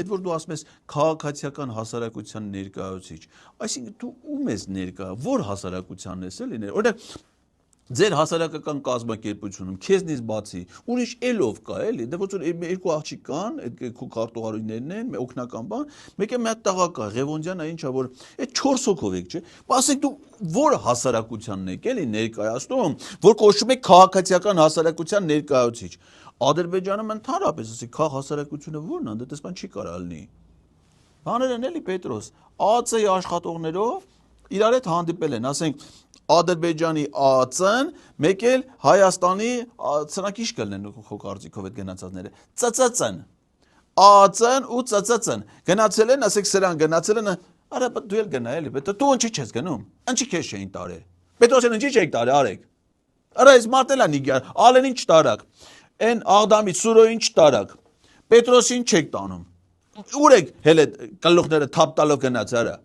Այդ որ դու ասում ես քաղաքացիական հասարակության ներկայացուցիչ, այսինքն դու ում ես ներկա, որ հասարակությանն ես էլի, օրինակ ձեր հասարակական կազմակերպությունում քեզնից բացի ուրիշ ելով կա էլի, դե ոնց որ երկու աղջիկ կան, այդ քո քարտուղարություններն են, օգնական բան, մեկը մի հատ տղա կա, Ղևոնդյանը ինչա որ այդ 4 հոգով եք, չէ՞։ Ասեք դու որ հասարակությանն եք էլի ներկայացնում, որ կոչվում եք քաղաքացիական հասարակության ներկայացուցիչ։ Ադրբեջանում ընդհանրապես ասի քաղ հասարակությունը ո՞րն է, դե տեսpan չի կարա լինի։ Բաներ են էլի Պետրոս, ԱԱՑ-ի աշխատողներով իրար հետ հանդիպել են, ասենք Ադրբեջանի ԱԱՑ-ն, մեկ էլ Հայաստանի սրանք ինչ կլինեն քո կարծիքով այդ գնացածները, ՑՑՑ-ն, ԱԱՑ-ն ու ՑՑՑ-ն գնացել են, ասեք սրան գնացել են, արա դու էլ գնա էլի, դու ինչի չես գնում, ինչի քեզ չէին տարել, Պետրոսյան ինչի չեք տարել, արեք, արա այս մարտելան իգար, Ալենին չտարակ, այն Աղդամի Սուրոյին չտարակ, Պետրոսին չեք տանում, ուր եք հել այդ կլուխները թափ տալով գնաց արա